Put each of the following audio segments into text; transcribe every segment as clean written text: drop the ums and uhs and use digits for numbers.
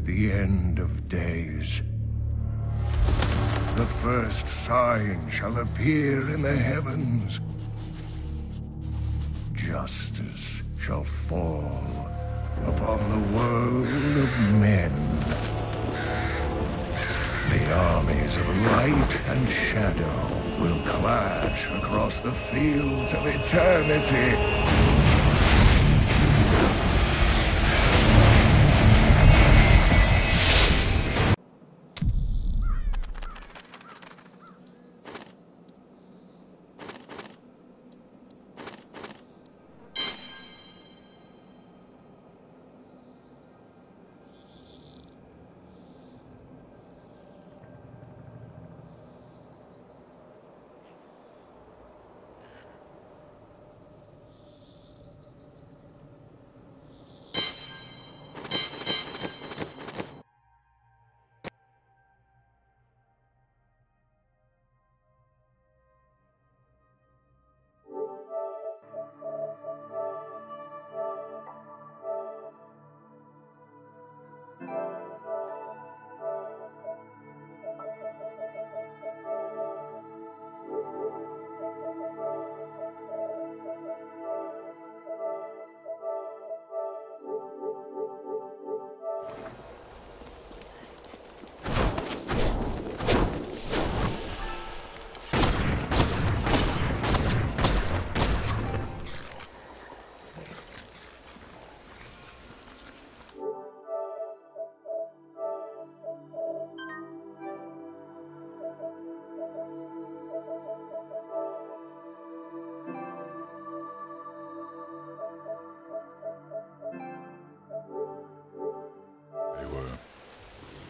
at the end of days. The first sign shall appear in the heavens. Justice shall fall upon the world of men. The armies of light and shadow will clash across the fields of eternity.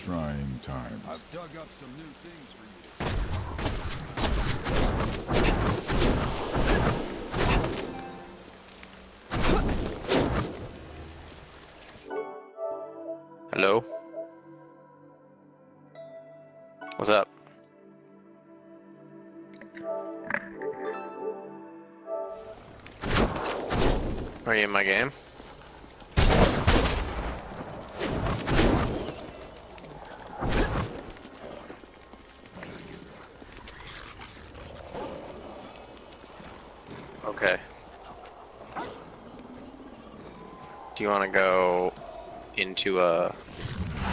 Trying times. I've dug up some new things for you. Hello? What's up? Are you in my game? Okay. Do you want to go into a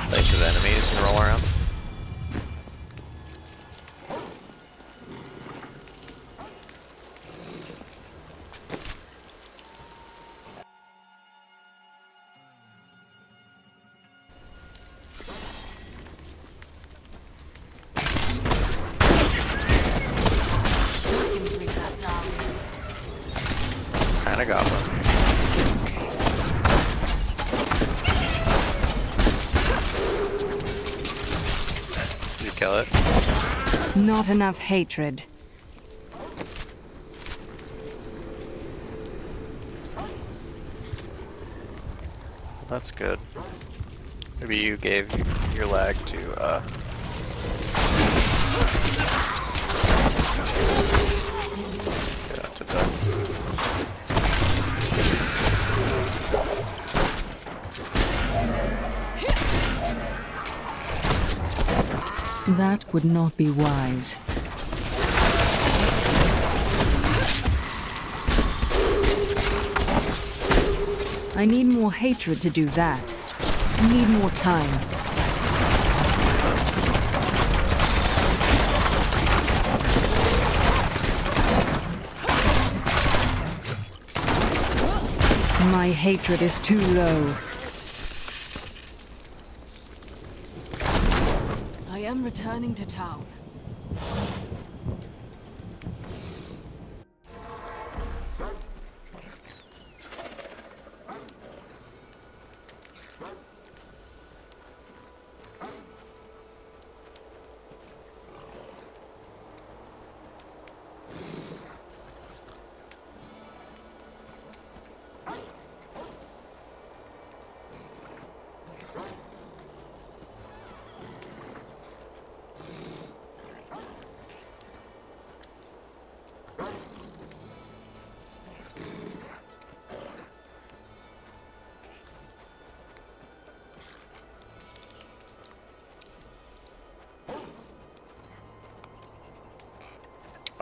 place of enemies and roll around? Kinda got one. Did you kill it? Not enough hatred. That's good. Maybe you gave your lag to, get out to the... That would not be wise. I need more hatred to do that. I need more time. My hatred is too low. I am returning to town.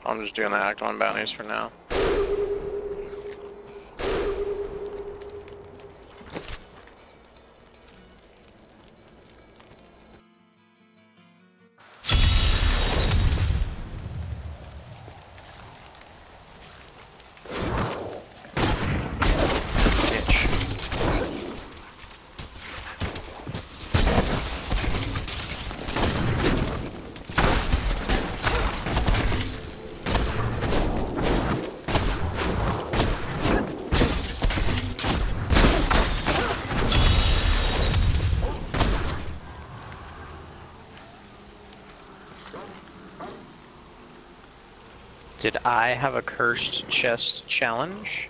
I'm just doing the Act 1 bounties for now. Did I have a cursed chest challenge?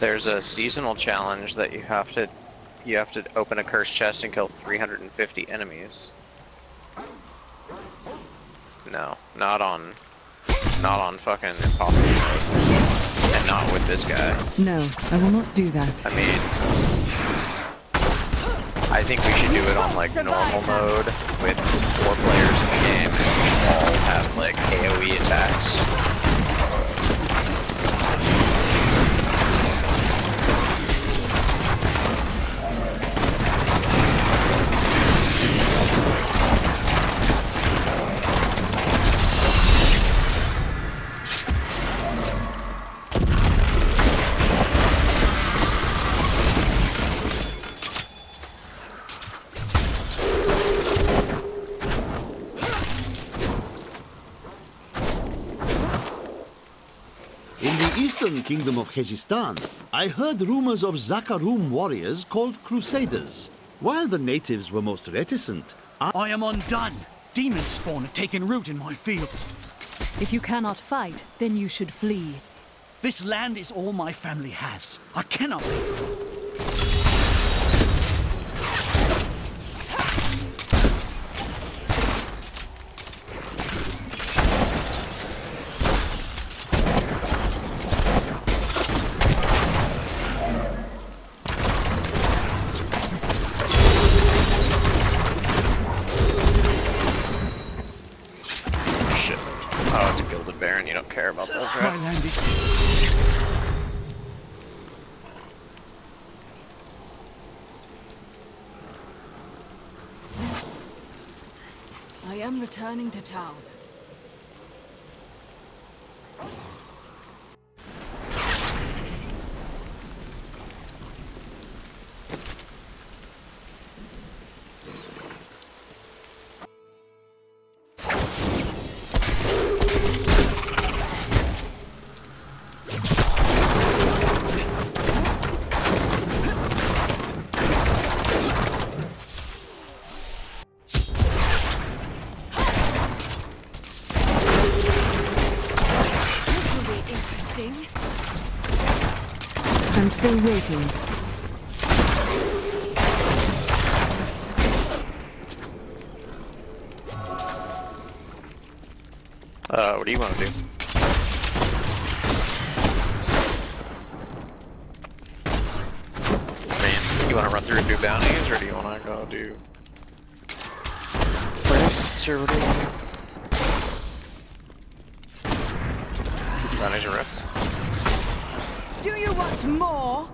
There's a seasonal challenge that you have to open a cursed chest and kill 350 enemies. No, not on fucking impossible mode. And not with this guy. No, I will not do that. I mean, I think we should do it on like normal mode with 4 players in the game and all have like AoE attacks. Kingdom of Khejistan, I heard rumors of Zakarum warriors called Crusaders. While the natives were most reticent, I am undone. Demon spawn have taken root in my fields. If you cannot fight, then you should flee. This land is all my family has. I cannot leave. Baron, you don't care about those, My right? land is... I am returning to town. I'm still waiting. What do you want to do? I mean, you want to run through and do bounties, or do you want to go do rifts, or what do you want to do? Bounties or rifts? Do you want more?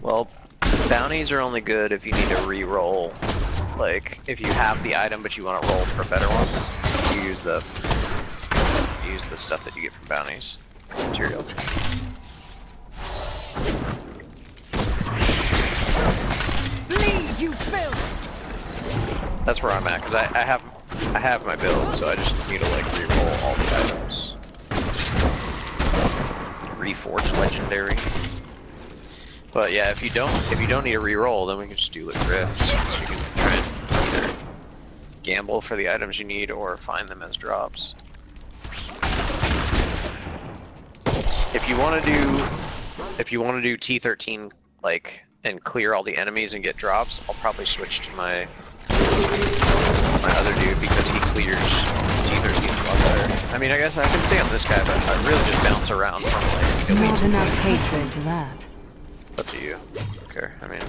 Well, bounties are only good if you need to re-roll. Like, if you have the item but you want to roll for a better one, you use the stuff that you get from bounties. Materials. Bleed, you filth! That's where I'm at, because I have my build, so I just need to like re-roll all the items. Reforged legendary. But yeah, if you don't need a reroll, then we can just do like rifts. So you can try and either gamble for the items you need or find them as drops. If you want to do T13 like and clear all the enemies and get drops, I'll probably switch to my my other dude because he clears T-13 a lot better. I mean, I guess I can stay on this guy, but I really just bounce around from like elite. Not enough haste for that. Up to you. Okay, I mean.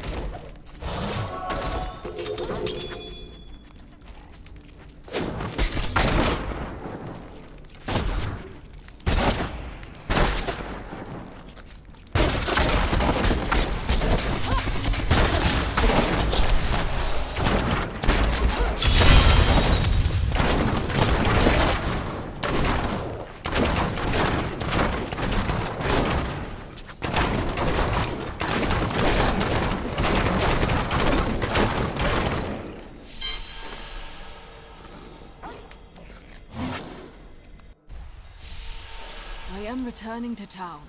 I am returning to town.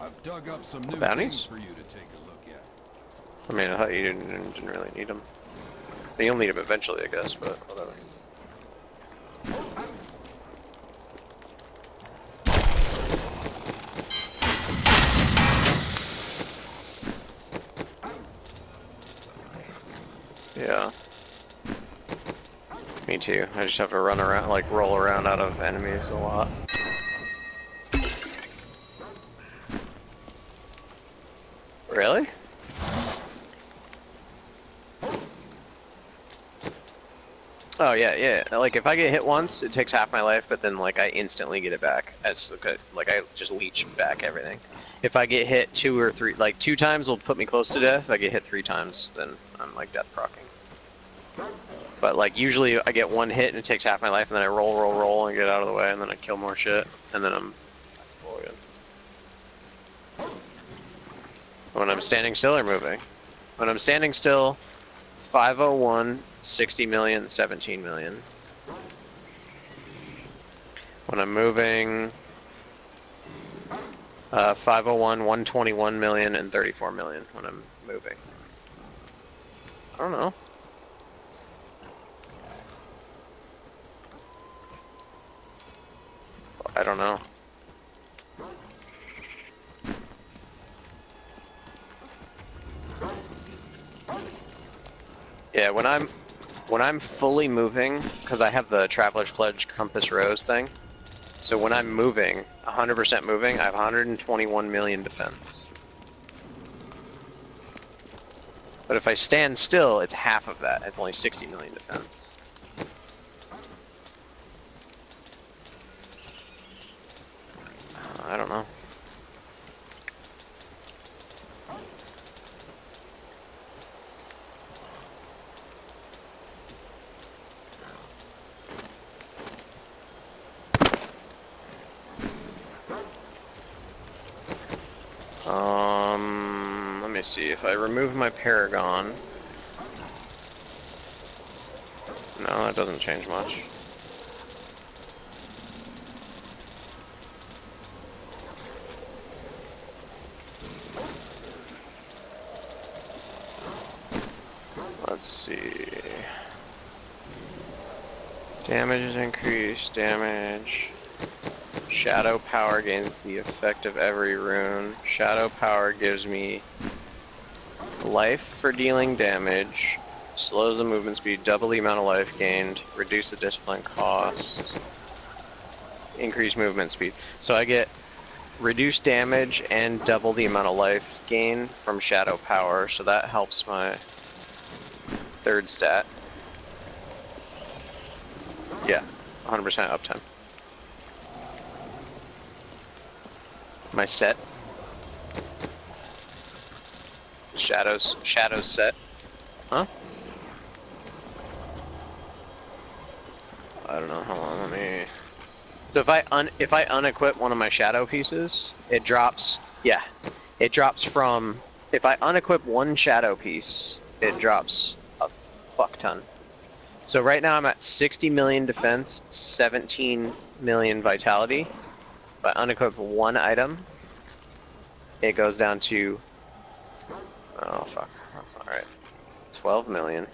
I've dug up some new Bounties? things for you to take a look at. I mean, I thought you didn't really need them. You'll need them eventually, I guess, but whatever. Yeah. Me too. I just have to run around, like roll around out of enemies a lot. Really? Oh yeah, yeah. Like if I get hit once, it takes half my life, but then like I instantly get it back. As like I just leech back everything. If I get hit 2 or 3, like 2 times will put me close to death. If I get hit 3 times, then I'm like death procking. But like usually I get 1 hit and it takes half my life, and then I roll and get out of the way, and then I kill more shit, and then I'm full again. When I'm standing still or moving? When I'm standing still, 501, 60 million, 17 million. When I'm moving, 501, 121 million, and 34 million when I'm moving. I don't know. I don't know. Yeah, when I'm fully moving, because I have the Traveler's Pledge Compass Rose thing, so when I'm moving, 100% moving, I have 121 million defense. But if I stand still, it's half of that. It's only 60 million defense. I don't know. Let me see. If I remove my Paragon, no, that doesn't change much. Let's see. Damage is increased. Damage. Shadow Power gains the effect of every rune. Shadow Power gives me life for dealing damage. Slows the movement speed. Double the amount of life gained. Reduce the discipline cost. Increase movement speed. So I get reduced damage and double the amount of life gain from Shadow Power. So that helps my 3rd stat. Yeah, 100% uptime. My set. Shadows set. Huh? I don't know how long. Let me. So if I unequip one of my shadow pieces, it drops. Yeah, it drops from. If I unequip one shadow piece, it drops a fuck ton. So right now I'm at 60 million defense, 17 million vitality. If I unequip one item, it goes down to, oh fuck, that's not right, 12 million.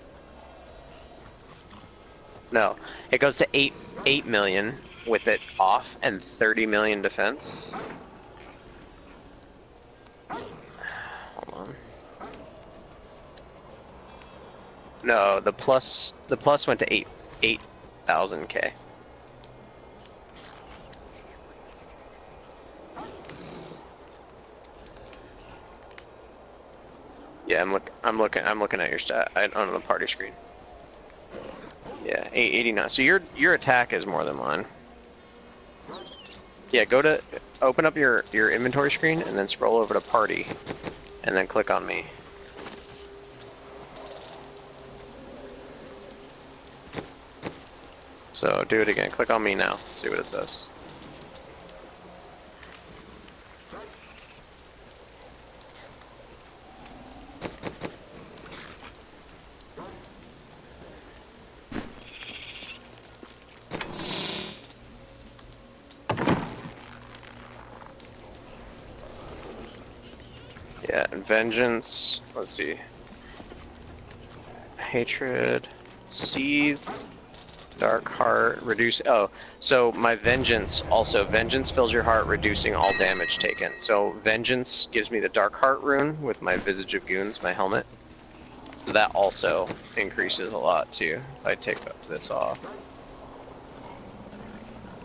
No, It goes to 8 million with it off and 30 million defense. Hold on. No, the plus went to 8,000k. Yeah, I'm looking at your stat on the party screen. Yeah, 889. So your attack is more than mine. Yeah, open up your inventory screen and then scroll over to party, and then click on me. So do it again. Click on me now. See what it says. Yeah, and vengeance, let's see. Hatred, seethe, dark heart, reduce, oh, so my vengeance fills your heart, reducing all damage taken. So vengeance gives me the dark heart rune with my visage of goons, my helmet. So that also increases a lot too, if I take this off.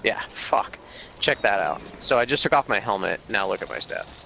Yeah, fuck. Check that out. So I just took off my helmet, now look at my stats.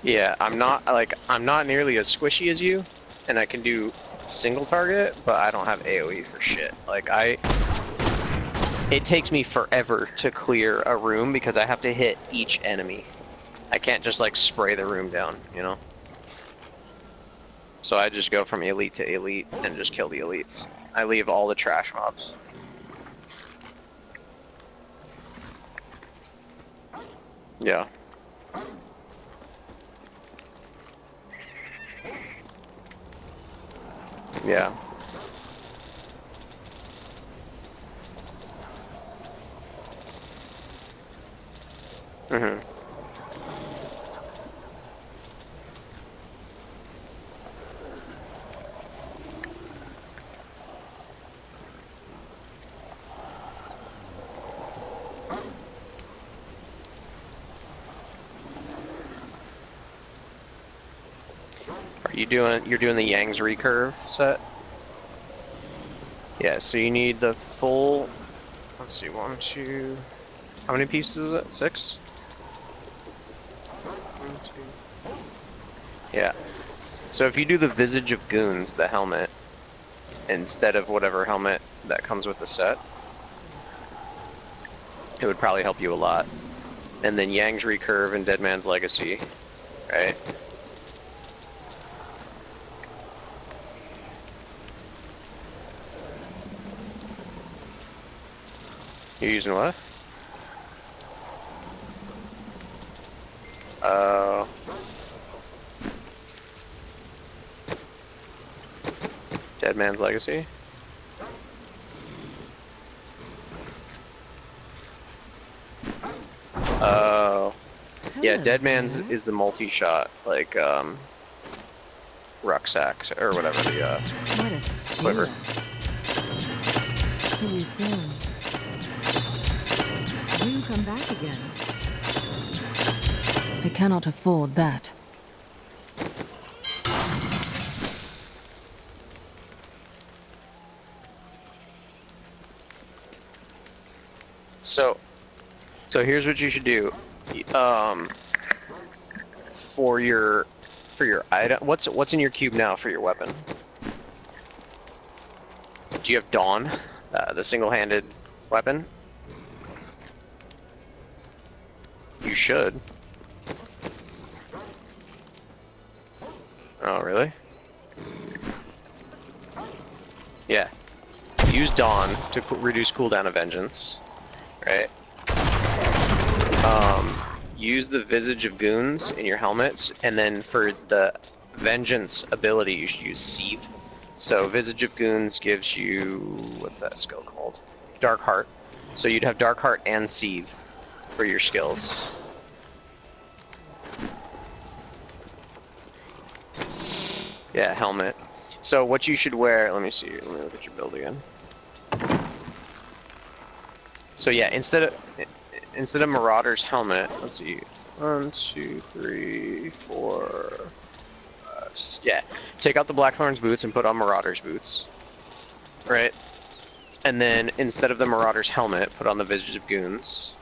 Yeah, I'm not nearly as squishy as you, and I can do single target, but I don't have AoE for shit. Like it takes me forever to clear a room because I have to hit each enemy. I can't just like spray the room down, you know? So I just go from elite to elite and just kill the elites. I leave all the trash mobs. Yeah. Yeah. Mhm. You're doing the Yang's recurve set? Yeah, so you need the full, let's see, 1, 2, how many pieces is it? 6? 1, 2. Yeah. So if you do the Visage of Goons, the helmet, instead of whatever helmet that comes with the set, it would probably help you a lot. And then Yang's recurve and Dead Man's Legacy, right? You're using what? Dead Man's Legacy? Oh. Yeah, Dead Man's is the multi-shot, like, rucksack, or whatever the, What a quiver. See you soon. You come back again. I cannot afford that. So here's what you should do. For your item, what's in your cube now for your weapon? Do you have Dawn, the single-handed weapon? You should. Oh, really? Yeah. Use Dawn to reduce cooldown of Vengeance, right? Use the Visage of Goons in your helmets, and then for the Vengeance ability, you should use Seethe. So Visage of Goons gives you, what's that skill called? Dark Heart. So you'd have Dark Heart and Seethe for your skills. Yeah, helmet. So what you should wear, let me see, let me look at your build again. So yeah, instead of Marauder's helmet, let's see, 1, 2, 3, 4, yeah, take out the Blackthorn's boots and put on Marauder's boots, right? And then instead of the Marauder's helmet, put on the Visage of Goons.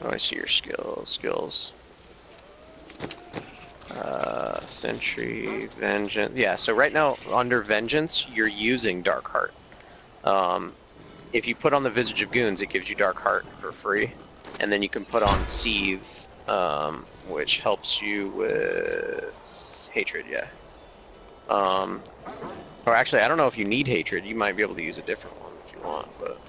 Oh, I see your skills. Sentry, Vengeance. Yeah, so right now under Vengeance, you're using Dark Heart. If you put on the Visage of Goons, it gives you Dark Heart for free, and then you can put on Seethe, which helps you with Hatred. Yeah. Or actually, I don't know if you need Hatred. You might be able to use a different one if you want, but.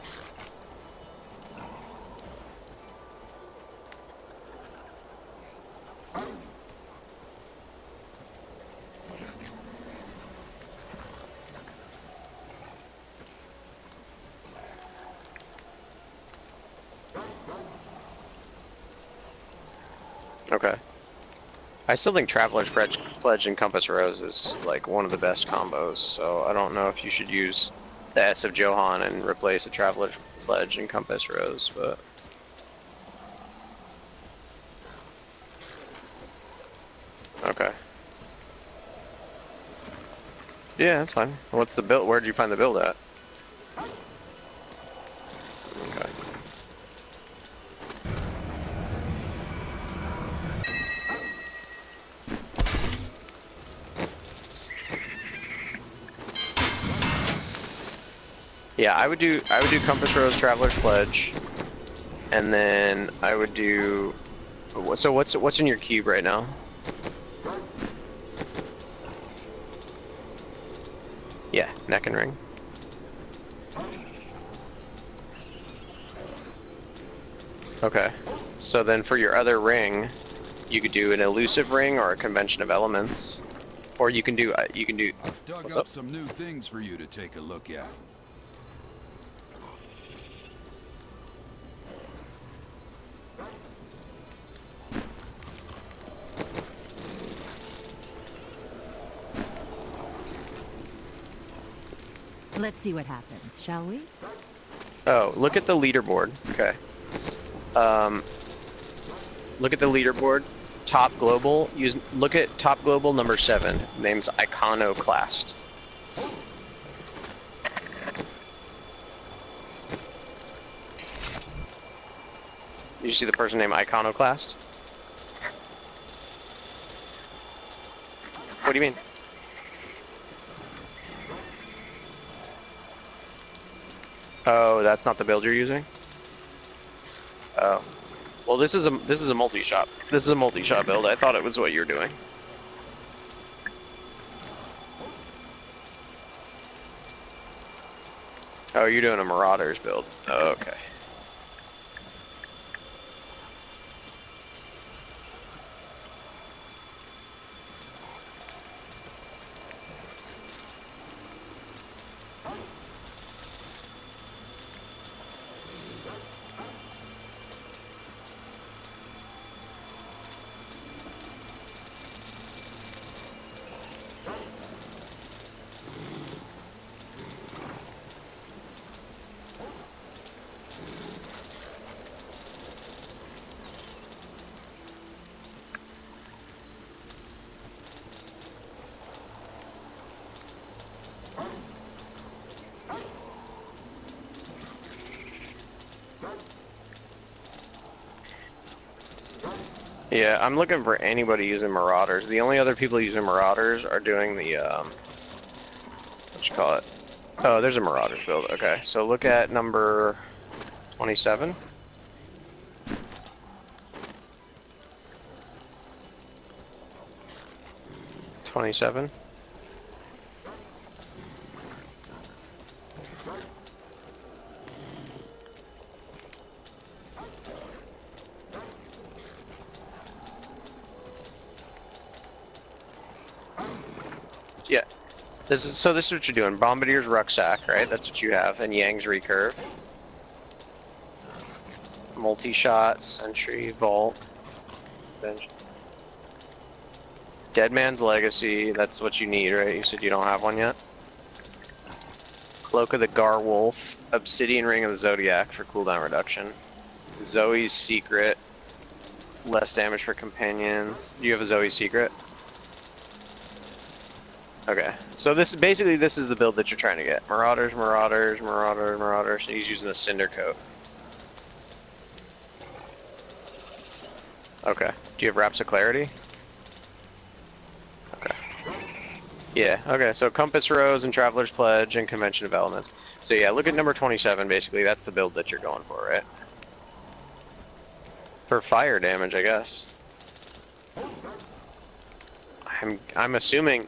Okay. I still think Traveler's Pledge and Compass Rose is like one of the best combos, so I don't know if you should use the S of Johann and replace the Traveler's Pledge and Compass Rose, but... Okay. Yeah, that's fine. What's the build? Where'd you find the build at? Okay. Yeah, I would do Compass Rose, Traveler's Pledge, and then I would do. So what's in your cube right now? Yeah, neck and ring. Okay, so then for your other ring, you could do an elusive ring or a convention of elements, or you can do I've dug up some new things for you to take a look at. Let's see what happens, shall we? Oh, look at the leaderboard. Okay. Look at the leaderboard. Top global. Look at top global number 7. Name's Iconoclast. Did you see the person named Iconoclast? What do you mean? Oh, that's not the build you're using? Oh. Well, this is a multi-shot. This is a multi-shot build. I thought it was what you're doing. Oh, you're doing a Marauders build. Oh, okay. Yeah, I'm looking for anybody using Marauders. The only other people using Marauders are doing the, what you call it? Oh, there's a Marauders build. Okay, so look at number 27. 27. Yeah. This is what you're doing. Bombardier's rucksack, right? That's what you have, and Yang's recurve. Multi-shot, sentry, vault, bench. Dead Man's Legacy, that's what you need, right? You said you don't have one yet. Cloak of the Gar Wolf, Obsidian Ring of the Zodiac for cooldown reduction. Zoe's Secret, less damage for companions. Do you have a Zoe's Secret? Okay, so this is the build that you're trying to get. Marauders, Marauders, Marauders, Marauders. He's using a Cinder Coat. Okay. Do you have Raps of Clarity? Okay. Yeah, okay, so Compass Rose and Traveler's Pledge and Convention of Elements. So yeah, look at number 27, basically. That's the build that you're going for, right? For fire damage, I guess. I'm assuming...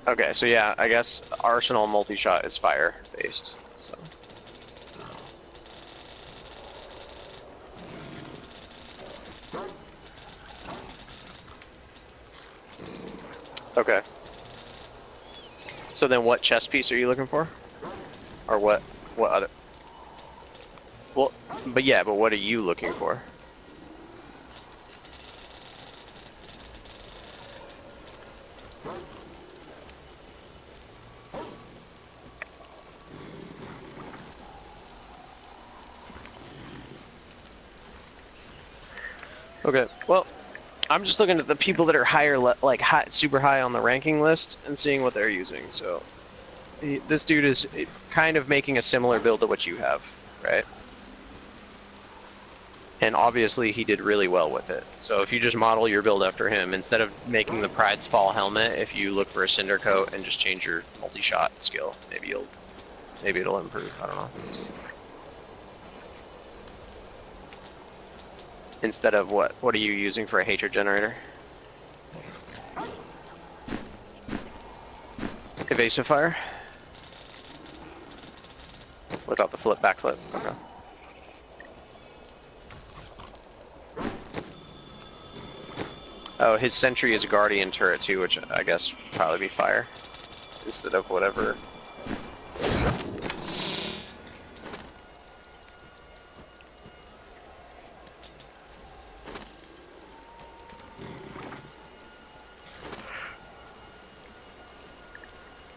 Okay, so yeah, I guess Arsenal multi-shot is fire-based, so... Okay. So then what chest piece are you looking for? Or what other... Well, but yeah, but what are you looking for? Okay, well, I'm just looking at the people that are higher, like super high on the ranking list, and seeing what they're using. So, this dude is kind of making a similar build to what you have, right? And obviously, he did really well with it. So, if you just model your build after him, instead of making the Pride's Fall helmet, if you look for a Cinder Coat and just change your multi-shot skill, maybe it'll improve. I don't know. Instead of what? What are you using for a hatred generator? Evasive fire? Without the backflip. Okay. Oh, his sentry is a guardian turret too, which I guess would probably be fire. Instead of whatever.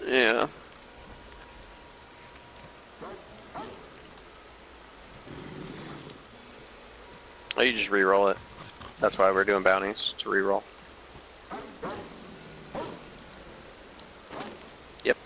Yeah. Oh, you just re-roll it. That's why we're doing bounties, to re-roll. Yep.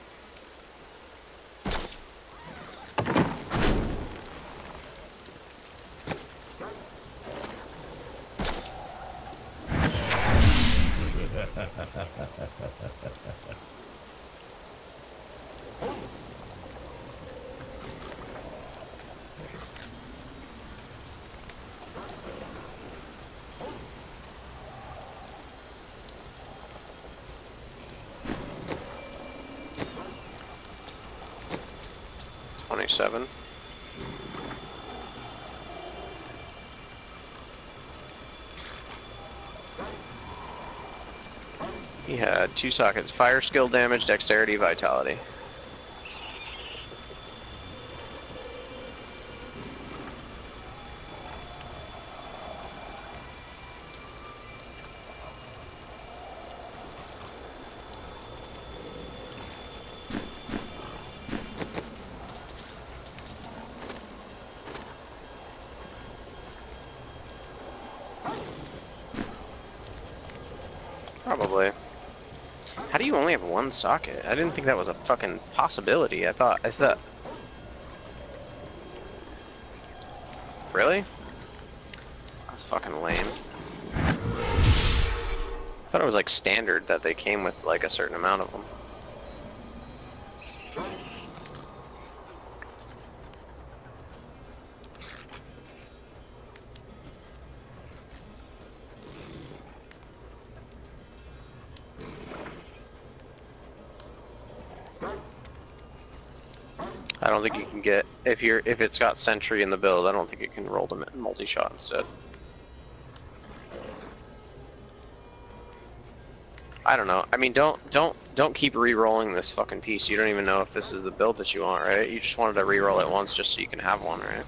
Seven. He had 2 sockets: fire skill damage, dexterity, vitality. Probably. How do you only have 1 socket? I didn't think that was a fucking possibility. I thought... Really? That's fucking lame. I thought it was like standard that they came with like a certain amount of them. I don't think you can get if it's got sentry in the build. I don't think it can roll them multi-shot instead. I don't know. I mean, don't keep re-rolling this fucking piece. You don't even know if this is the build that you want, right? You just wanted to re-roll it once just so you can have one, right?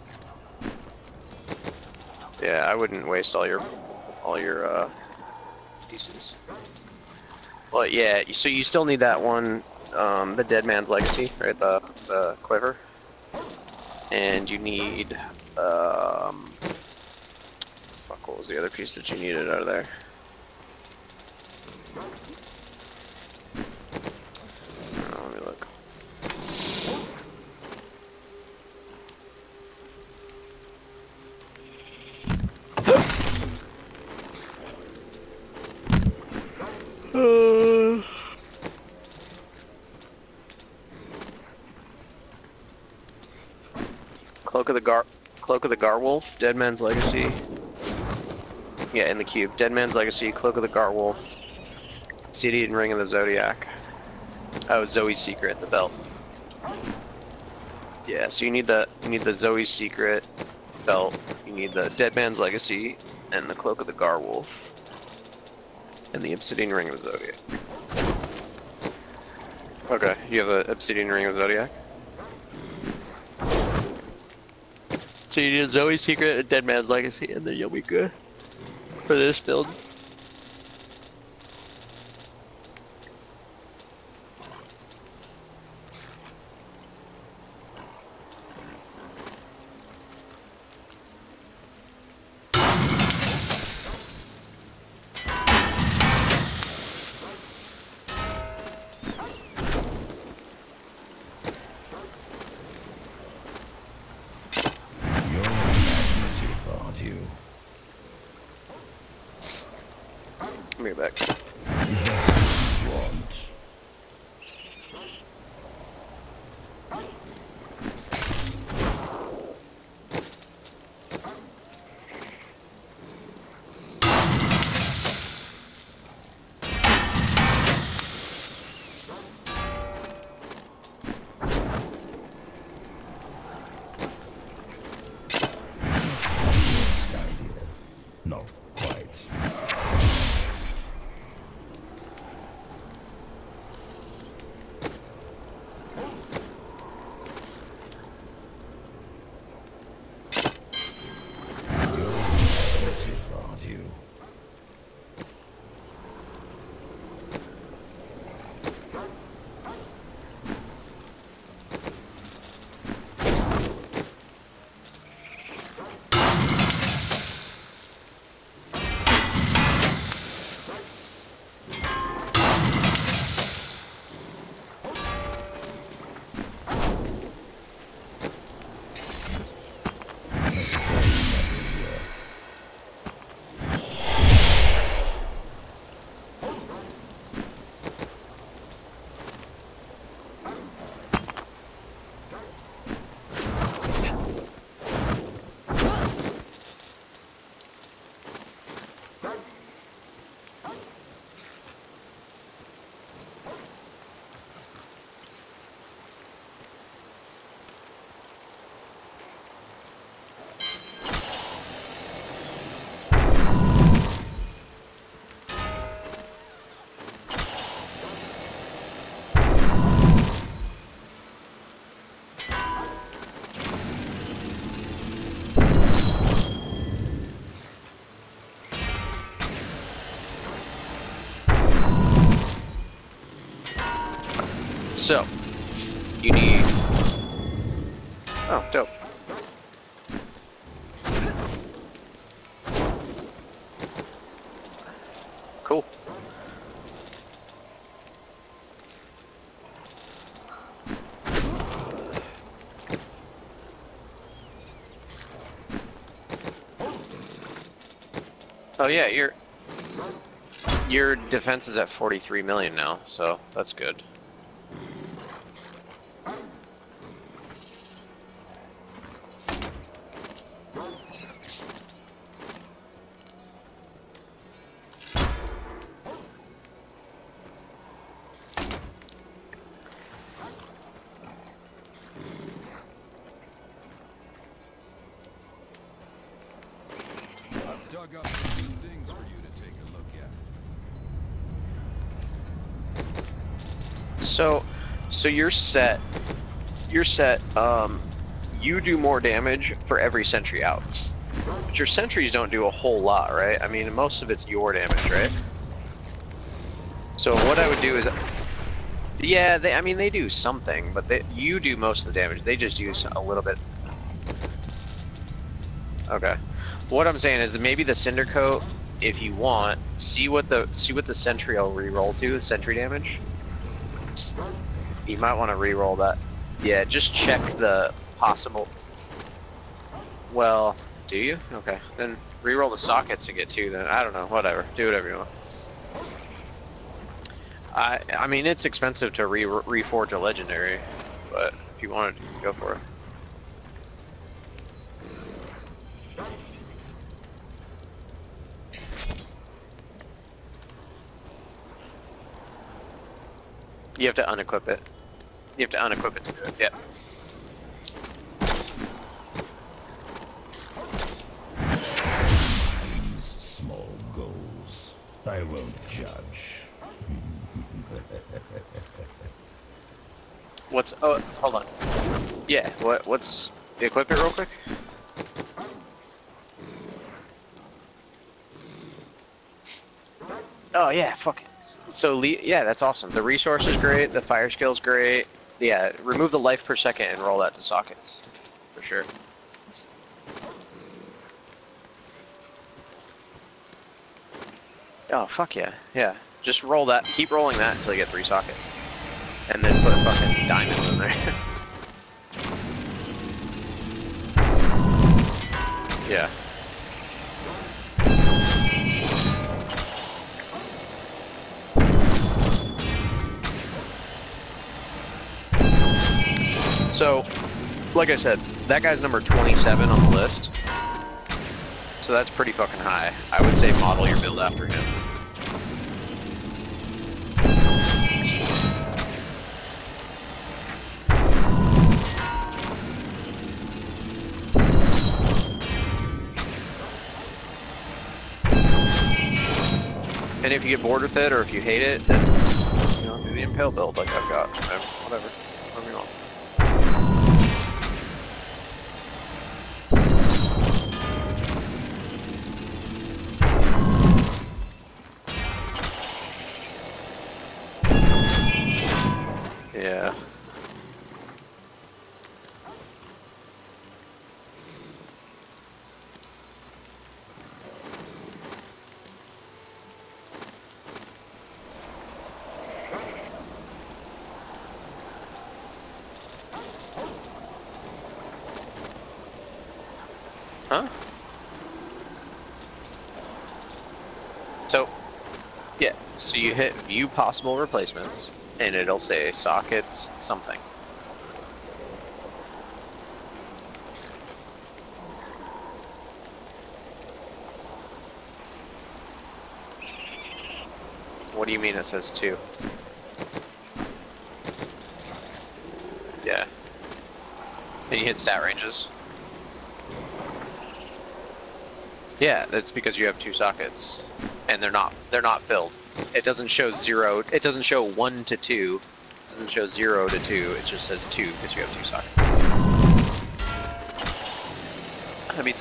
Yeah, I wouldn't waste all your pieces. But yeah, so you still need that one, the Dead Man's Legacy, right? The quiver, and you need fuck, what was the other piece that you needed out of there? Let me look. Cloak of the Garwolf, Dead Man's Legacy. Yeah, in the cube. Dead Man's Legacy, Cloak of the Garwolf, City and Ring of the Zodiac. Oh, Zoe's Secret, the belt. Yeah, so you need the Zoe's Secret belt. You need the Dead Man's Legacy and the Cloak of the Garwolf and the Obsidian Ring of the Zodiac. Okay, you have an Obsidian Ring of the Zodiac. So you need Zoe's Secret and Dead Man's Legacy, and then you'll be good for this build. Give me back. No, quite. So, you need... Oh, dope. Cool. Oh yeah, your defense is at 43 million now, so that's good. dug up some new things for you to take a look at. So you're set. You're set. You do more damage for every sentry out. But your sentries don't do a whole lot, right? I mean, most of it's your damage, right? So what I would do is, yeah, I mean, they do something, but you do most of the damage. They just use a little bit. Okay. What I'm saying is that maybe the Cinder Coat, if you want, see what the sentry will reroll to, the sentry damage. You might want to reroll that. Yeah, just check the possible. Well, do you? Okay, then reroll the sockets to get 2. Then I don't know. Whatever. Do whatever you want. I mean, it's expensive to reforge a legendary, but if you wanted to, go for it. You have to unequip it. You have to unequip it to do it. Yeah. Small goals. I won't judge. What's? Oh, hold on. Yeah. What's? Equip it real quick. Oh yeah. Fuck it. So yeah, that's awesome. The resource is great. The fire skill's great. Yeah. Remove the life per second and roll that to sockets, for sure. Oh fuck yeah. Yeah. Just roll that. Keep rolling that until you get 3 sockets, and then put fucking diamonds in there. Yeah. So, like I said, that guy's number 27 on the list. So that's pretty fucking high. I would say model your build after him. And if you get bored with it, or if you hate it, then, you know, do the Impale build like I've got. Whatever. Whatever you want. Yeah. Huh? So, yeah, so you hit view possible replacements, and it'll say sockets something. What do you mean it says 2? Yeah. Then you hit stat ranges. Yeah, that's because you have 2 sockets, and they're not filled. It doesn't show 0. It doesn't show 1 to 2. It doesn't show 0 to 2. It just says 2 because you have 2 sockets. I mean,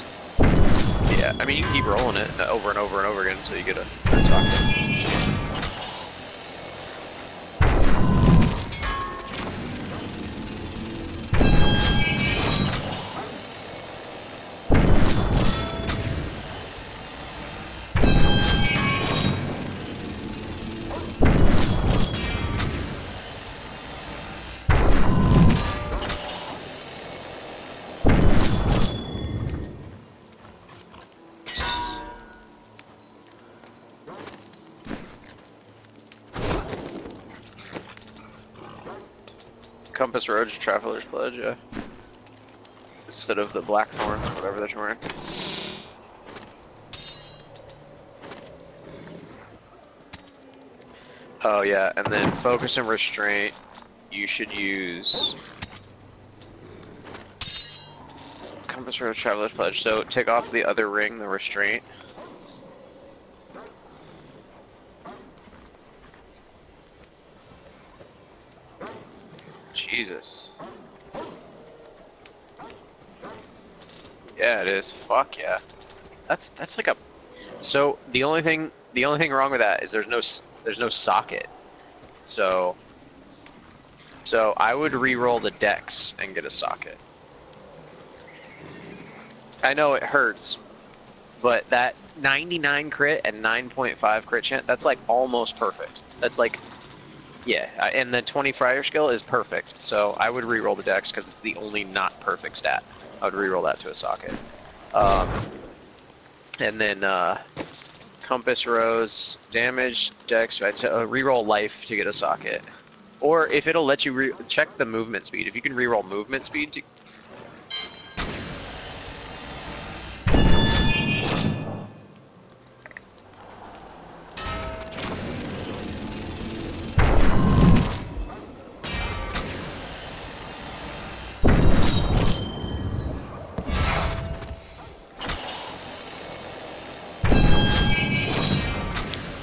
yeah. I mean, you can keep rolling it over and over and over again until you get a 3rd socket. Compass Road Traveler's Pledge, yeah. Instead of the Blackthorns, whatever they're wearing. Oh yeah, and then Focus and Restraint, you should use Compass Road Traveler's Pledge. So take off the other ring, the Restraint, Jesus. Yeah, it is. Fuck yeah. That's like a. So the only thing wrong with that is there's no socket. So I would re-roll the dex and get a socket. I know it hurts, but that 99 crit and 9.5 crit chance, that's like almost perfect. That's like, yeah, and the 20 fryer skill is perfect. So I would re-roll the dex because it's the only not perfect stat. I would re-roll that to a socket. And then compass rose, damage, dex, right? So re-roll life to get a socket. Or if it'll let you check the movement speed. If you can re-roll movement speed to...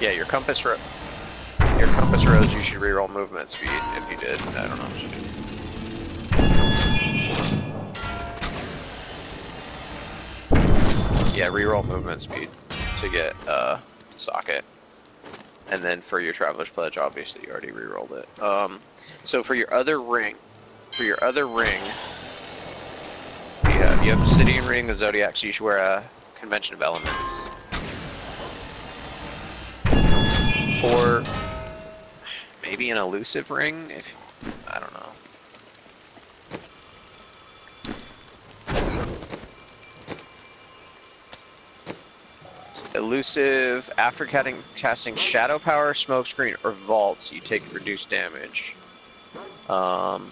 Yeah, your compass rose, you should reroll movement speed if you did. I don't know what you did. Yeah, reroll movement speed to get socket. And then for your Traveler's Pledge, obviously you already rerolled it. So for your other ring, you have Obsidian Ring, the Zodiac, so you should wear a Convention of Elements. Or maybe an elusive ring, if I don't know. Elusive, after casting Shadow Power, Smoke Screen, or Vault, you take reduced damage. And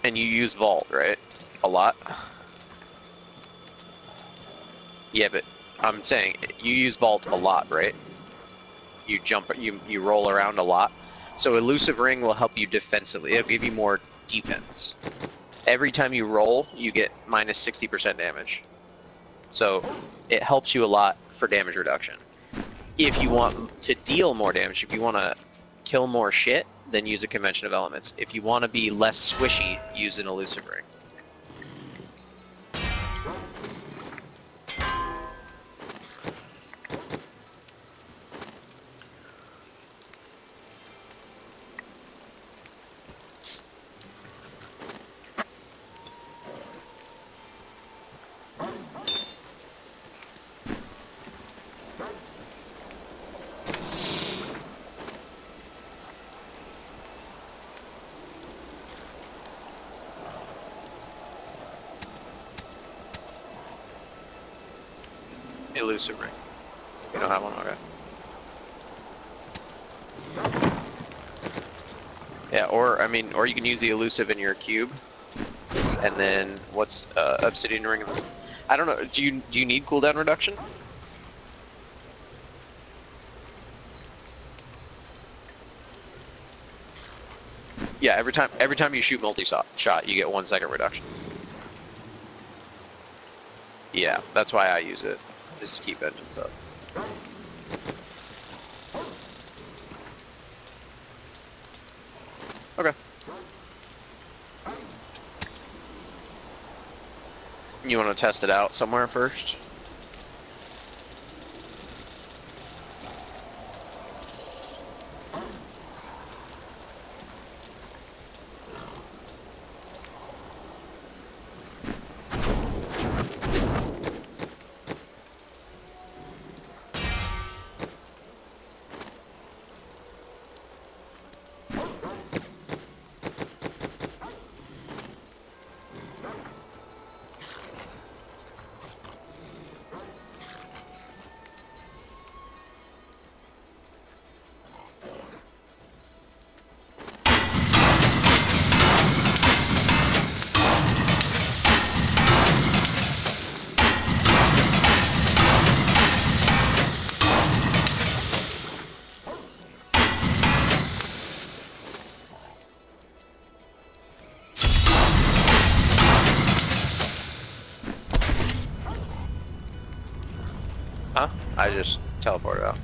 you use Vault, right? A lot? Yeah, but I'm saying, you use Vault a lot, right? You jump, you roll around a lot. So Elusive Ring will help you defensively. It'll give you more defense. Every time you roll, you get minus 60% damage. So it helps you a lot for damage reduction. If you want to deal more damage, if you want to kill more shit, then use a Convention of Elements. If you want to be less squishy, use an Elusive Ring. Elusive Ring. You don't have one? Okay. Yeah, or, I mean, or you can use the Elusive in your cube. And then, what's, Obsidian Ring? I don't know, do you need cooldown reduction? Yeah, every time you shoot multi-shot, you get 1 second reduction. Yeah, that's why I use it. Just to keep engines up. Okay. You want to test it out somewhere first? Huh? I just teleported out.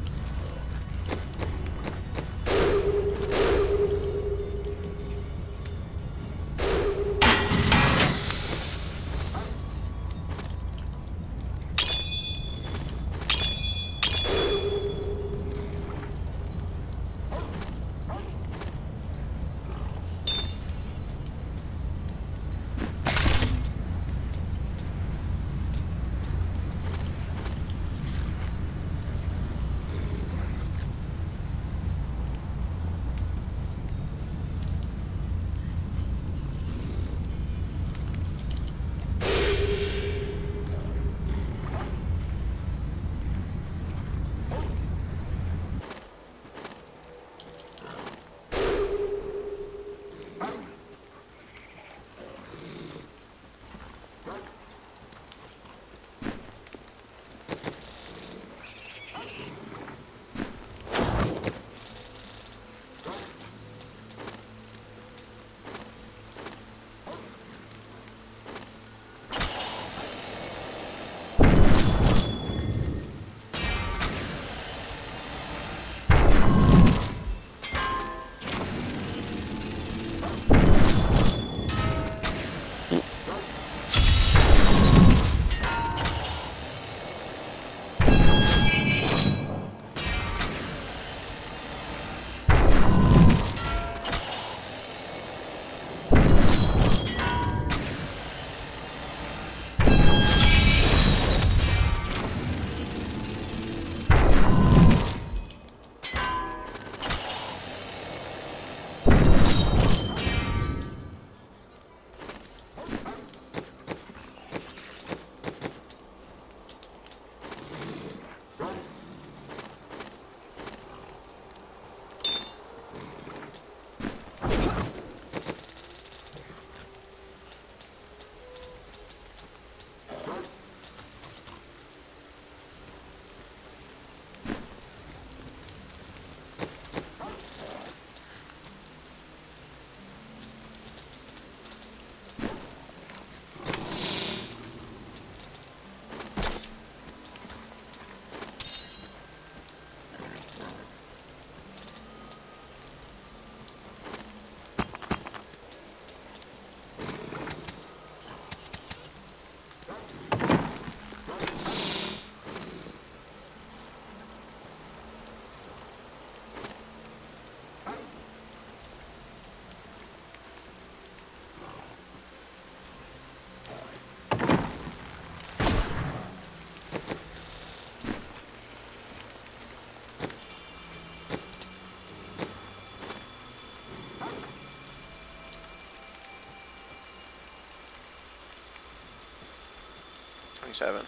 Thanks, Evan.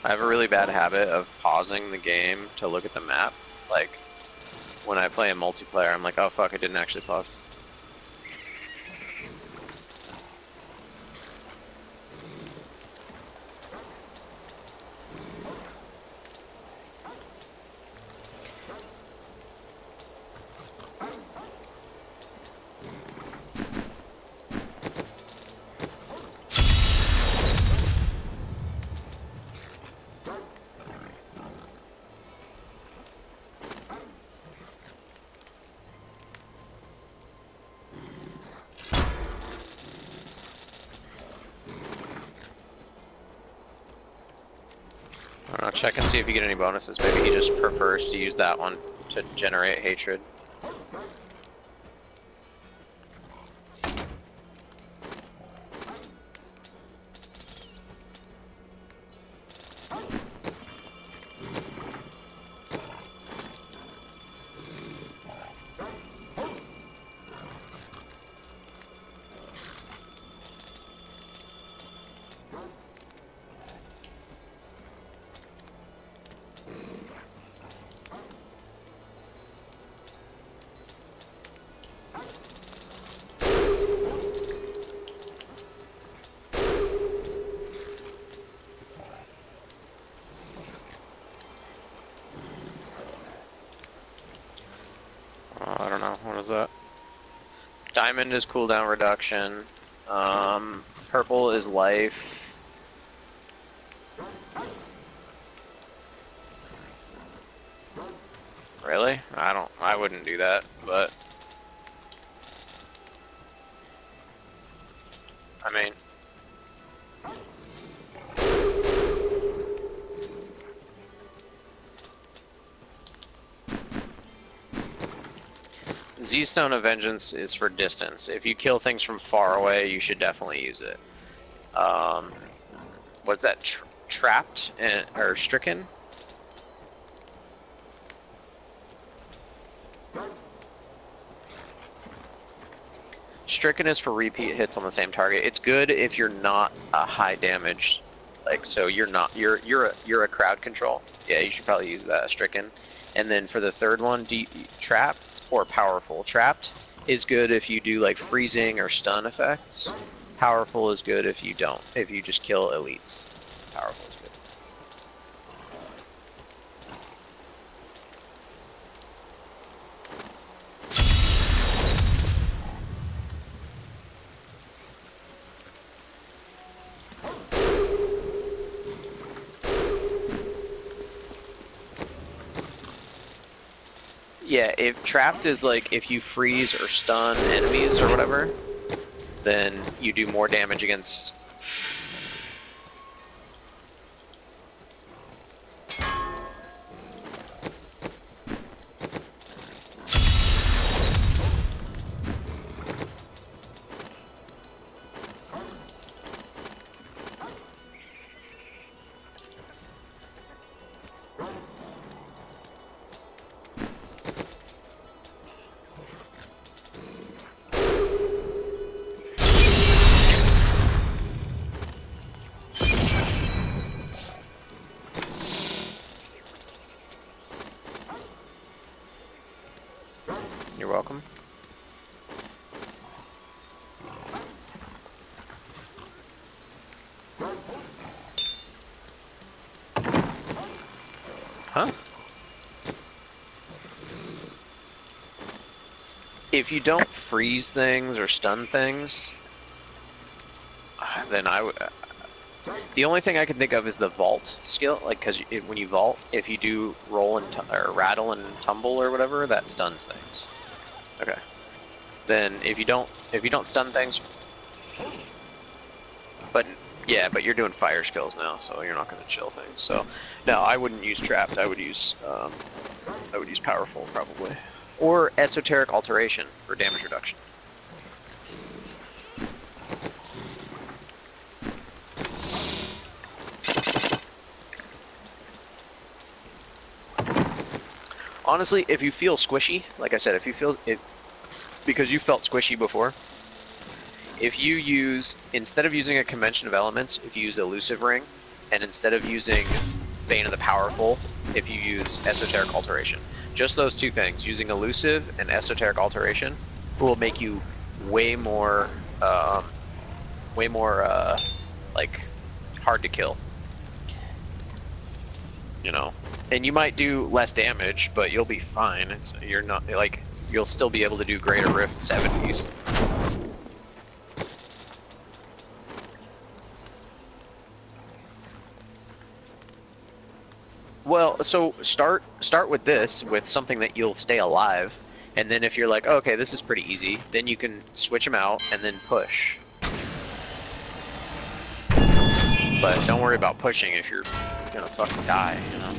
I have a really bad habit of pausing the game to look at the map. Like, when I play a multiplayer, I'm like, oh fuck, I didn't actually pause. I don't know, check and see if you get any bonuses. Maybe he just prefers to use that one to generate hatred. I don't know, what is that? Diamond is cooldown reduction. Purple is life. Really? I wouldn't do that, but I mean, Z-Stone of Vengeance is for distance. If you kill things from far away, you should definitely use it. What's that? Trapped or stricken? Stricken is for repeat hits on the same target. It's good if you're not a high damage, like, so you're a crowd control. Yeah, you should probably use that, Stricken. And then for the third one, Trapped or Powerful. Trapped is good if you do like freezing or stun effects. Powerful is good if you don't. If you just kill elites. Powerful is good. Yeah, if trapped is like if you freeze or stun enemies or whatever, then you do more damage against. You're welcome. Huh? If you don't freeze things or stun things, then I would. The only thing I can think of is the vault skill, like, because when you vault, if you do roll and or rattle and tumble or whatever, that stuns things. Okay. Then if you don't stun things, but yeah, but you're doing fire skills now, so you're not going to chill things. So no, I wouldn't use trapped. I would use powerful probably, or esoteric alteration for damage reduction. Honestly, if you feel squishy, like I said, if you feel it, because you felt squishy before, if you use, instead of using a convention of elements, if you use elusive ring, and instead of using Bane of the Powerful, if you use esoteric alteration. Just those two things, using elusive and esoteric alteration, will make you way more like hard to kill. You know, and you might do less damage, but you'll be fine. You're not like, you'll still be able to do greater rift 70s. Well, so start with this, with something that you'll stay alive, and then if you're like, oh, okay, this is pretty easy, then you can switch them out and then push. But don't worry about pushing if you're gonna fucking die, you know?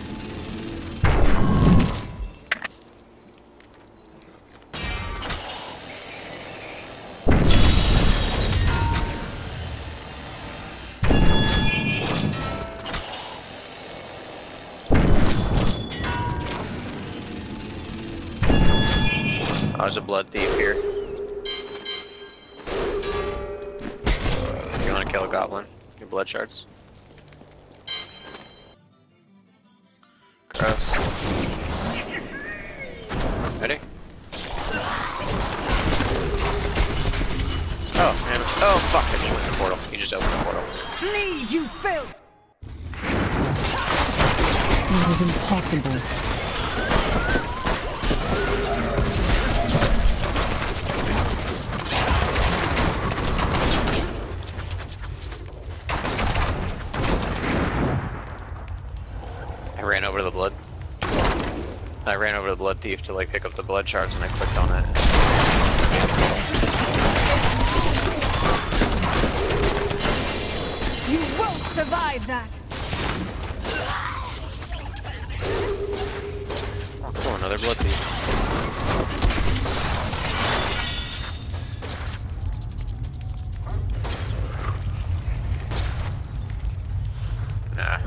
Oh, there's a blood thief here. You wanna kill a goblin? Your blood shards. Gross. Ready? Oh, man. Oh, fuck. I just went to the portal. He just opened the portal. Flee, you filth! It is impossible. I ran over to the blood. I ran over to the blood thief to like pick up the blood shards and I clicked on it. You won't survive that! Oh, cool, another blood thief. Nah.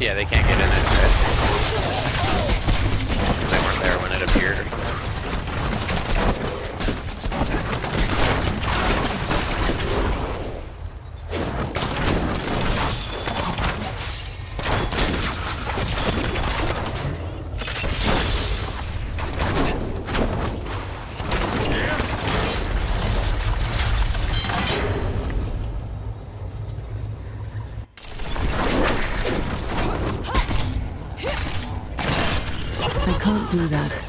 Yeah, they can't get in it. Right? They weren't there when it appeared. I can't do that.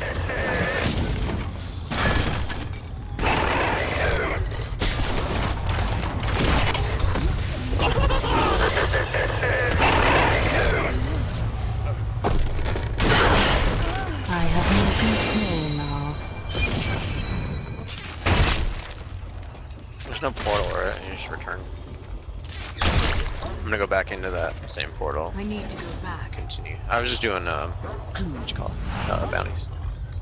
I have no control now. There's no portal, right? You just return. I'm gonna go back into that same portal. I need to go back. Continue. I was just doing what you call it? Bounties.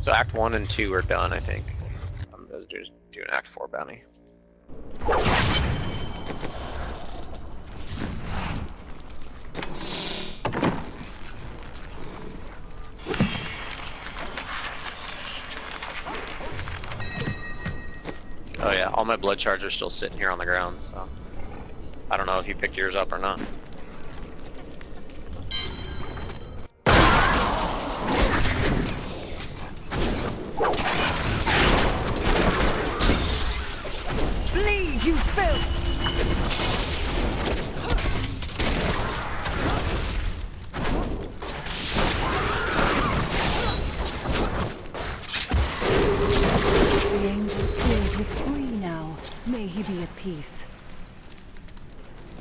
So Act 1 and 2 are done, I think. I'm just doing Act 4 bounty. Oh yeah, all my blood shards are still sitting here on the ground, so I don't know if you picked yours up or not. Flee, you filth! The angel spirit is free now. May he be at peace.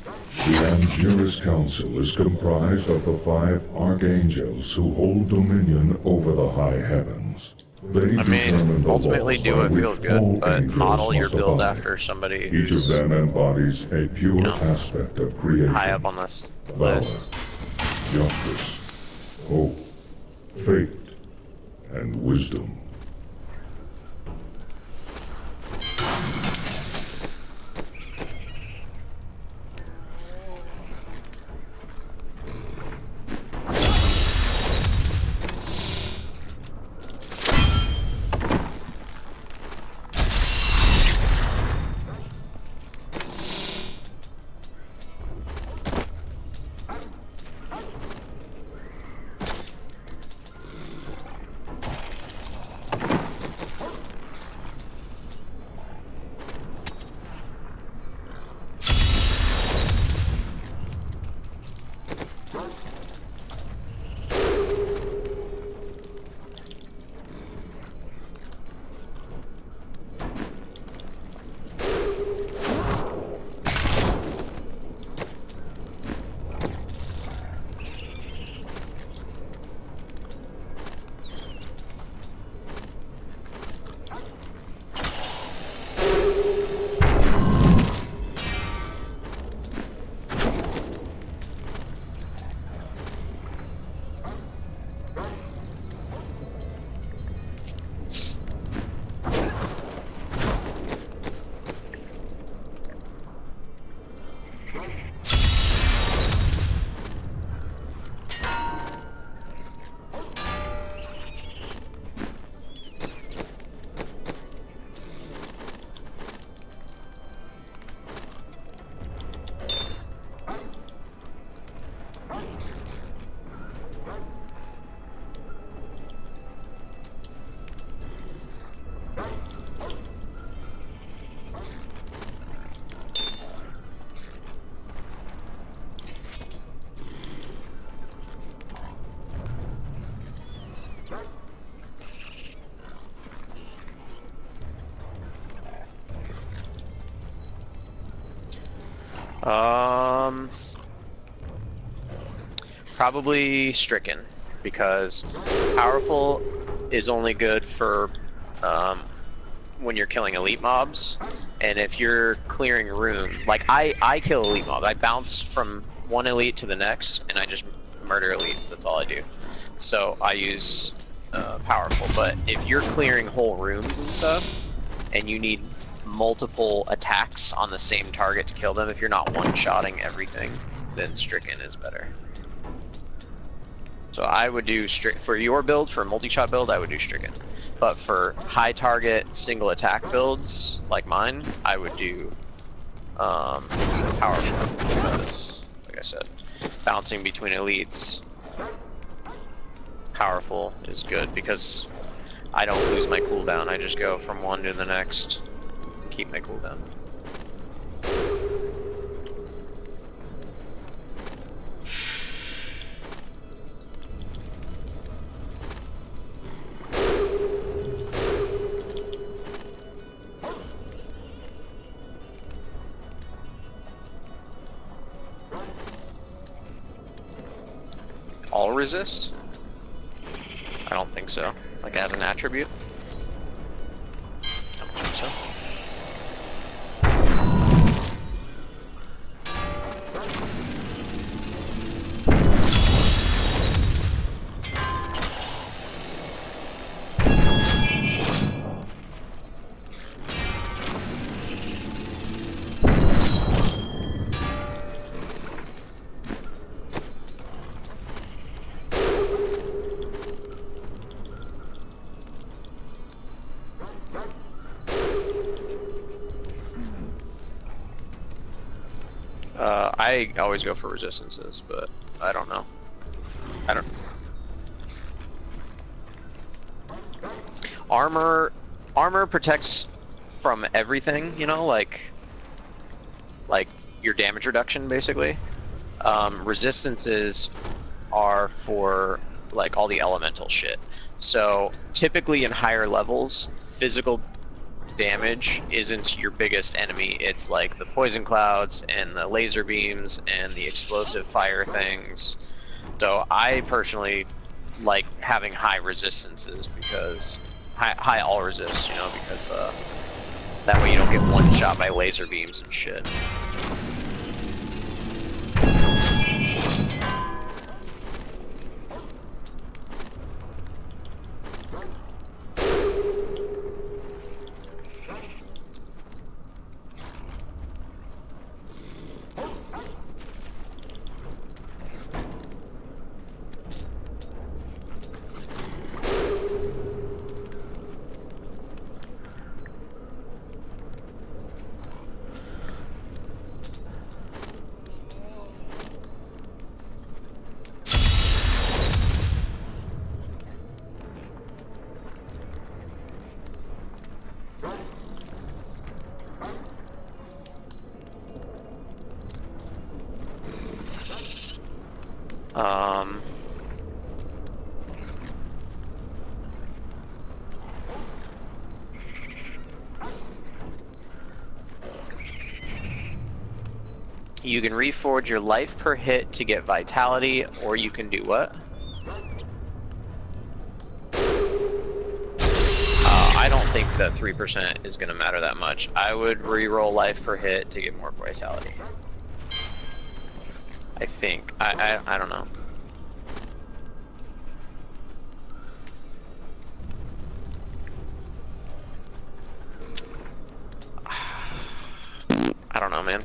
The Angelus Council is comprised of the 5 archangels who hold dominion over the high heavens. They determine the ultimately laws do by what feels which all good, but angels model your must build abide. after somebody Each of who's them embodies a pure aspect of creation. high up on this Valor, list. justice, hope, fate, and wisdom. Probably Stricken, because Powerful is only good for when you're killing elite mobs, and if you're clearing room, like I kill elite mobs. I bounce from one elite to the next, and I just murder elites. That's all I do. So I use Powerful. But if you're clearing whole rooms and stuff, and you need multiple attacks on the same target to kill them, if you're not one-shotting everything, then Stricken is better. So I would do for your build, for a multi-shot build, I would do Stricken. But for high target, single attack builds, like mine, I would do Powerful, because, like I said, bouncing between elites, Powerful is good, because I don't lose my cooldown, I just go from one to the next, keep my cooldown. All resist? I don't think so. Like as an attribute? I don't think so. I always go for resistances, but I don't know. Armor protects from everything, you know, like your damage reduction, basically. Resistances are for like all the elemental shit. So typically in higher levels, physical damage isn't your biggest enemy. It's like the poison clouds and the laser beams and the explosive fire things. So I personally like having high resistances, because high all resist, you know, because that way you don't get one shot by laser beams and shit. You can reforge your life per hit to get vitality, or you can do what? I don't think that 3% is going to matter that much. I would re-roll life per hit to get more vitality. I think. I don't know. I don't know, man.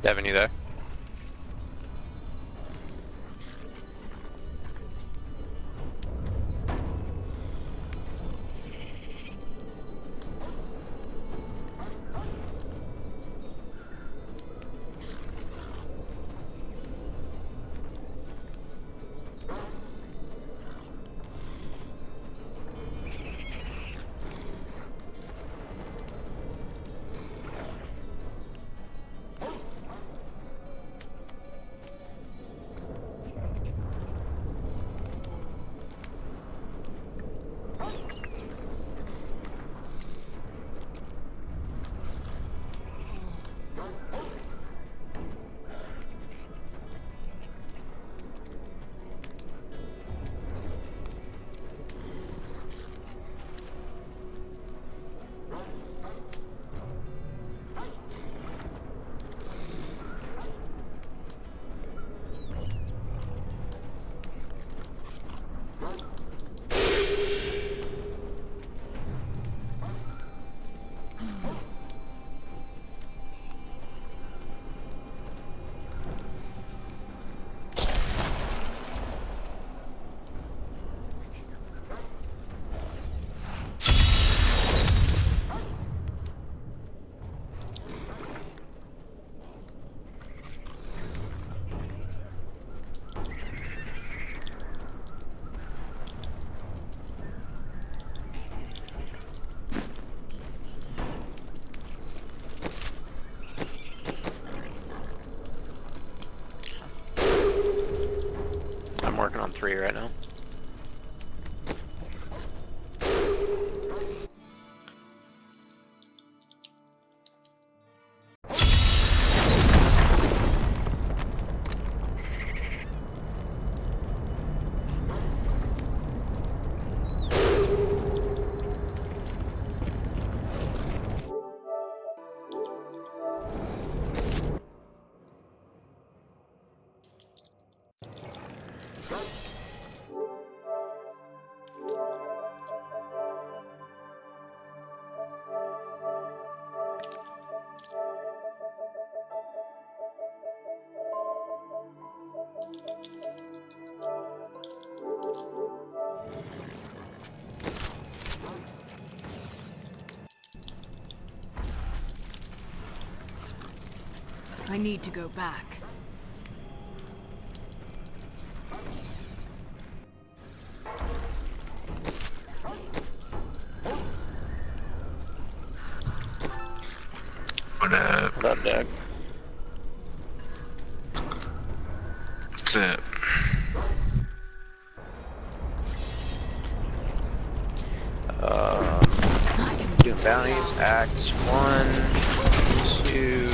Devin, you there? I'm working on 3 right now. I need to go back. What up? What up, Doug? What's up? Doing bounties, Act 1, 2,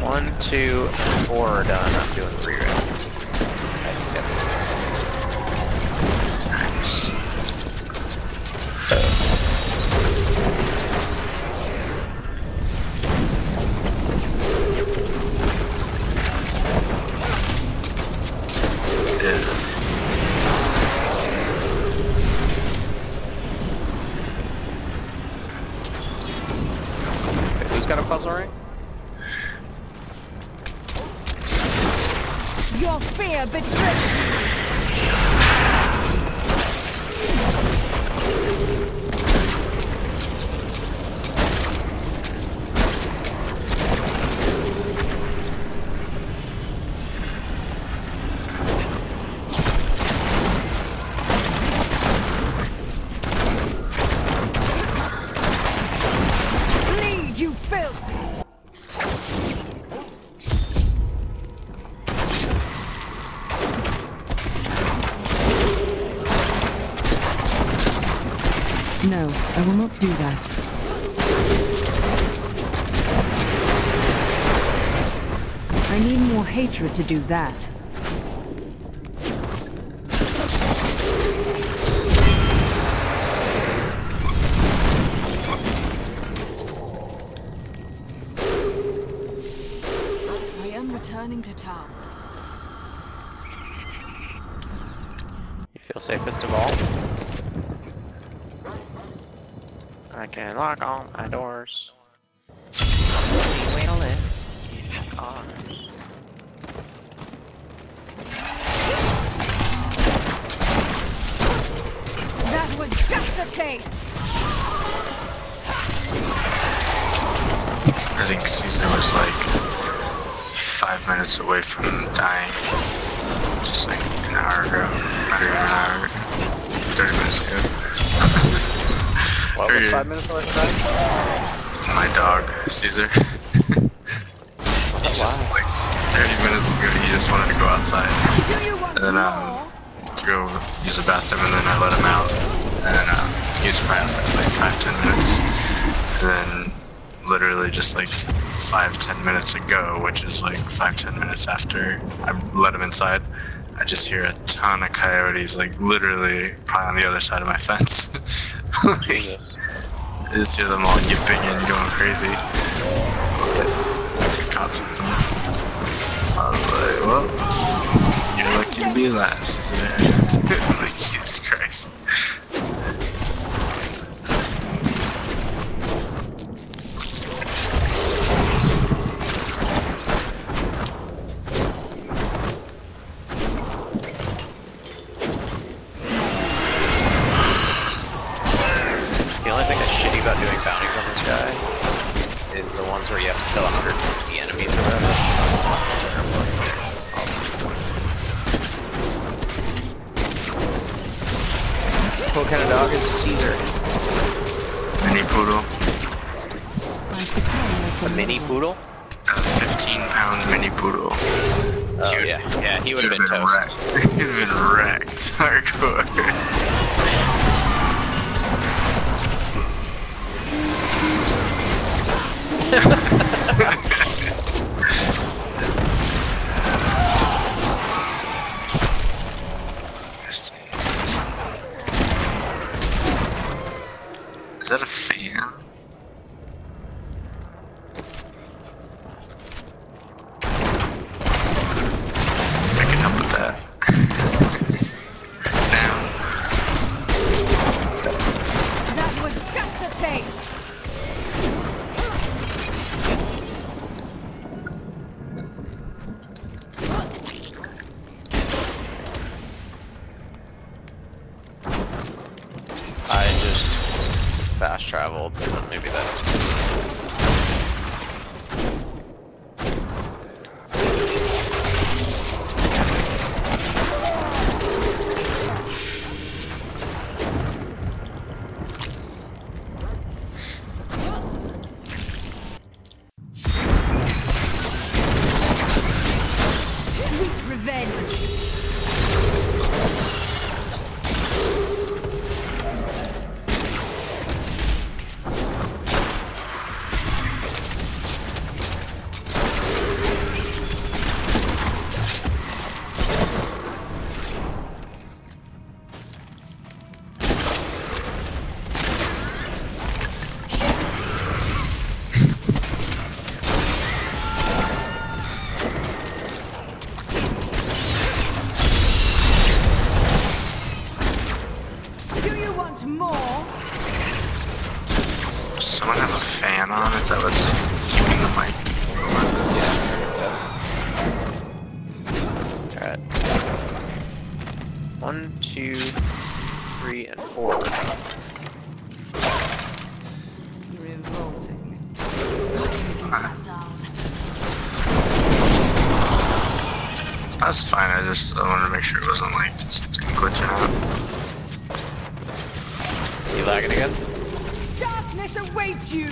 1, 2, and 4 are done. I'm doing 3 right now. I think that's Nice. Who's got a puzzle ring? Your fear betrays you! Bleed, you filth! No, I will not do that. I need more hatred to do that. I am returning to town. You feel safest of all? I can lock all my doors. Cars. That was just a taste. I think Caesar was like 5 minutes away from dying. Just like an hour ago. Not even an hour. 30 minutes ago. What was 5 minutes away from dying? My dog, Caesar. Just like 30 minutes ago, he just wanted to go outside. And then to go use the bathroom, and then I let him out. And then he was probably out there for like 5-10 minutes. And then literally just like 5-10 minutes ago, which is like 5-10 minutes after I let him inside, I just hear a ton of coyotes, like literally probably on the other side of my fence. Like, I just hear them all yipping and going crazy. It's caught something. I was like, well, you're lucky to be last, isn't it? Like, Jesus Christ. The only thing that's shitty about doing bounties on this guy is the ones where you have to kill 150 enemies or whatever. What kind of dog is Caesar? Mini poodle. A mini poodle? A 15-pound mini poodle. Oh yeah, he would have been toast. Wrecked. He's been wrecked. Hardcore. Is that a fan? I can help with that. Down. That was just a taste. I just fast traveled, but maybe that. Sweet revenge. Do you want more? Does someone have a fan on? Is that what's keeping the mic Alright. 1, 2, 3, and 4. Revolting. That's fine, I wanted to make sure it wasn't like something glitching out. You lagging again? Darkness awaits you.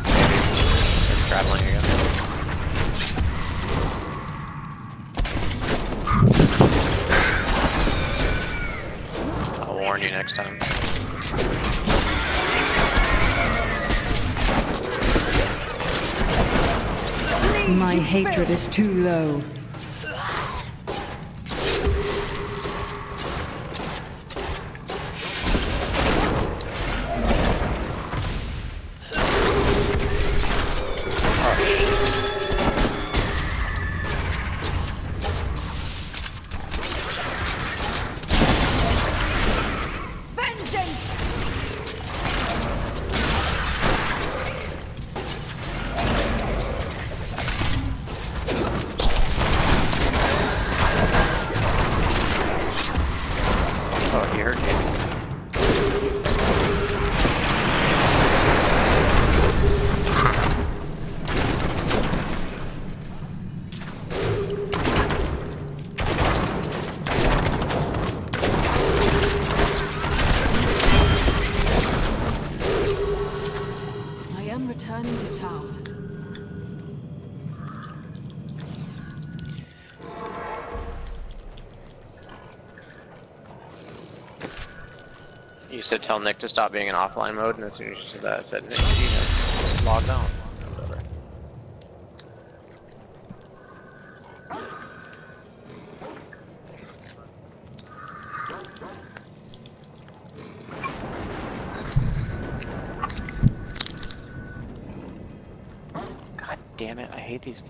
It's traveling again. I'll warn you next time. My hatred is too low. Vengeance. am returning to town. You said tell Nick to stop being in offline mode, and as soon as you said that, I said Nick, he has logged on. Whatever. God damn it! I hate these.